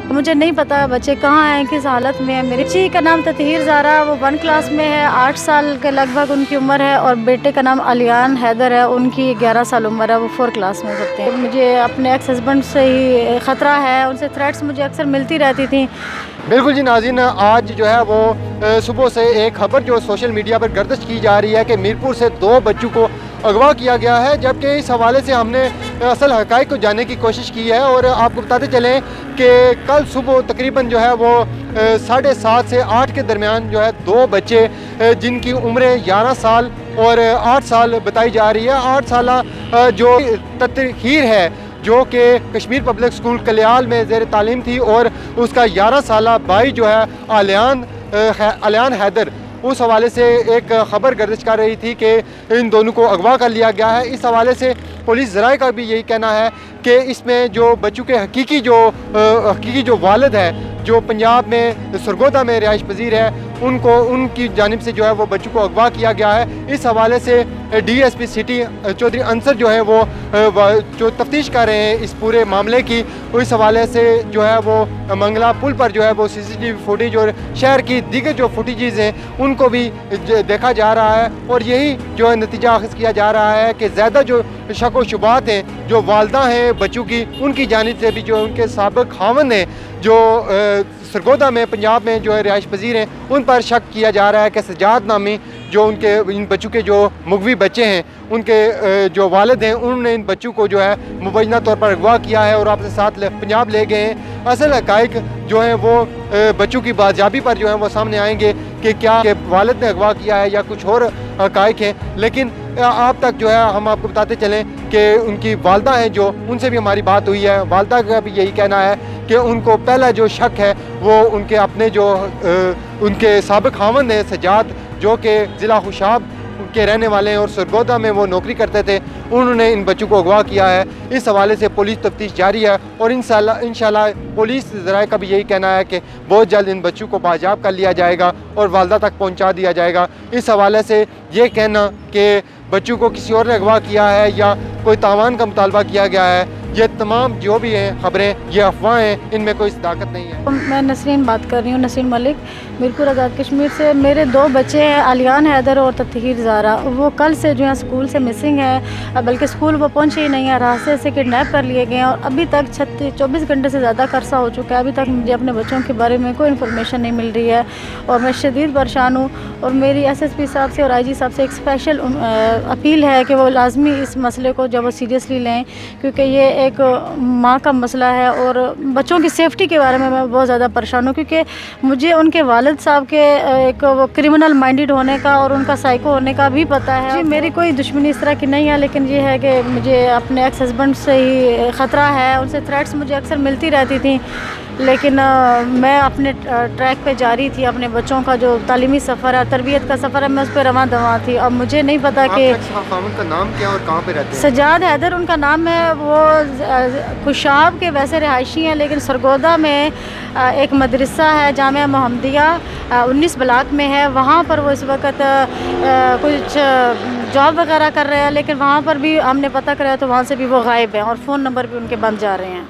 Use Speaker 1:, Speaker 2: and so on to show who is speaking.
Speaker 1: मुझे नहीं पता बच्चे कहाँ हैं, किस हालत में है। मेरी बच्ची का नाम ततहीर ज़ारा, वो 1 क्लास में है, 8 साल के लगभग उनकी उम्र है, और बेटे का नाम अलियान हैदर है, उनकी 11 साल उम्र है, वो 4 क्लास में पढ़ते हैं। मुझे अपने एक्स हस्बैंड से ही ख़तरा है, उनसे थ्रेट्स मुझे अक्सर मिलती रहती थी।
Speaker 2: बिल्कुल जी नाज़रीन, आज जो है वो सुबह से एक खबर जो सोशल मीडिया पर गर्दिश की जा रही है कि मीरपुर से 2 बच्चों को अगवा किया गया है, जबकि इस हवाले से हमने असल हक़ाइक़ को जानने की कोशिश की है। और आपको बताते चलें कि कल सुबह तकरीबन जो है वो 7:30 से 8 के दरमियान जो है 2 बच्चे जिनकी उम्रें 11 साल और 8 साल बताई जा रही है। 8 साल जो ततहीर है जो कि कश्मीर पब्लिक स्कूल कल्याल में ज़ेर तालीम थी, और उसका 11 साल भाई जो है अलियान हैदर, उस हवाले से एक ख़बर गर्दिश कर रही थी कि इन दोनों को अगवा कर लिया गया है। इस हवाले से पुलिस ज़राए का भी यही कहना है कि इसमें जो बच्चों के हकीकी जो वालिद है, जो पंजाब में सरगोदा में रिहाइश पजीर है, उनकी जानिब से जो है वो बच्चों को अगवा किया गया है। इस हवाले से DSP सिटी चौधरी अंसर जो है वो जो तफ्तीश कर रहे हैं इस पूरे मामले की, इस हवाले से जो है वो मंगला पुल पर जो है वो CCTV फुटेज और शहर की दीगर जो फुटेजेस हैं उनको भी देखा जा रहा है। और यही जो है नतीजा अख़ज़ किया जा रहा है कि ज़्यादा जो शक व शुबात हैं जो वालदा हैं बच्चों की, उनकी जानिब से भी जो उनके साबिक़ खावंद हैं जो सरगोदा में पंजाब में जो है रिहाइश पजीर हैं, उन पर शक किया जा रहा है कि सजाद नामी जो उनके इन बच्चों के जो मुगवी बच्चे हैं, उनके जो वालिद हैं, उन्होंने इन बच्चों को जो है मुबैना तौर पर अगवा किया है और अपने साथ पंजाब ले गए हैं। असल हक़ाइक़ जो है वो बच्चों की बाजियाबी पर जो है वो सामने आएंगे कि क्या के वालिद ने अगवा किया है या कुछ और हक़ाइक़ हैं। लेकिन आप तक जो है हम आपको बताते चलें कि उनकी वालदा हैं जो, उनसे भी हमारी बात हुई है। वालदा का भी यही कहना है कि उनको पहला जो शक है वो उनके अपने जो उनके साबिक़ खावंद हैं सजाद, जो कि ज़िला खुशाब के रहने वाले हैं और सरगोदा में वो नौकरी करते थे, उन्होंने इन बच्चों को अगवा किया है। इस हवाले से पुलिस तफ्तीश जारी है और इंशाल्लाह पुलिस ज़राए का भी यही कहना है कि बहुत जल्द इन बच्चों को बाजियाब कर लिया जाएगा और वालदा तक पहुंचा दिया जाएगा। इस हवाले से ये कहना कि बच्चों को किसी और ने अगवा किया है या कोई तावान का मुतालबा किया गया है, ये तमाम जो भी हैं खबरें ये अफवाह हैं, इनमें कोई सदाकत नहीं है।
Speaker 1: मैं नसरीन बात कर रही हूँ, नसरीन मलिक, मीरपुर आज़ाद कश्मीर से। मेरे 2 बच्चे हैं, अलियान हैदर और ततहीर ज़ारा। वो कल से जो है स्कूल से मिसिंग है, बल्कि स्कूल वो पहुँचे ही नहीं है, रास्ते से किडनैप कर लिए गए हैं और अभी तक 24 घंटे से ज़्यादा का अरसा हो चुका है। अभी तक मुझे अपने बच्चों के बारे में कोई इन्फॉर्मेशन नहीं मिल रही है और मैं शदीद परेशान हूँ। और मेरी SSP साहब से और IG साहब से एक स्पेशल अपील है कि वो लाजमी इस मसले को जब वो सीरियसली लें, क्योंकि ये एक माँ का मसला है और बच्चों की सेफ्टी के बारे में मैं बहुत ज़्यादा परेशान हूँ, क्योंकि मुझे उनके वालिद साहब के एक वो क्रिमिनल माइंडेड होने का और उनका साइको होने का भी पता है। जी, मेरी कोई दुश्मनी इस तरह की नहीं है, लेकिन ये है कि मुझे अपने एक्स हस्बैंड से ही ख़तरा है। उनसे थ्रेट्स मुझे अक्सर मिलती रहती थी, लेकिन मैं अपने ट्रैक पे जारी थी। अपने बच्चों का जो तालीमी सफ़र है, तरबियत का सफ़र है, मैं उस पर रवां दवां थी। अब मुझे नहीं पता कि
Speaker 2: का नाम क्या और कहाँ पे रहते हैं?
Speaker 1: सजाद हैदर उनका नाम है। वो खुशाब के वैसे रिहायशी हैं, लेकिन सरगोदा में एक मदरसा है जामिया मोहम्मदिया 19 ब्लॉक में है, वहाँ पर वो इस वक्त कुछ जॉब वगैरह कर रहे हैं, लेकिन वहाँ पर भी हमने पता कराया तो वहाँ से भी वो गायब हैं और फ़ोन नंबर भी उनके बंद जा रहे हैं।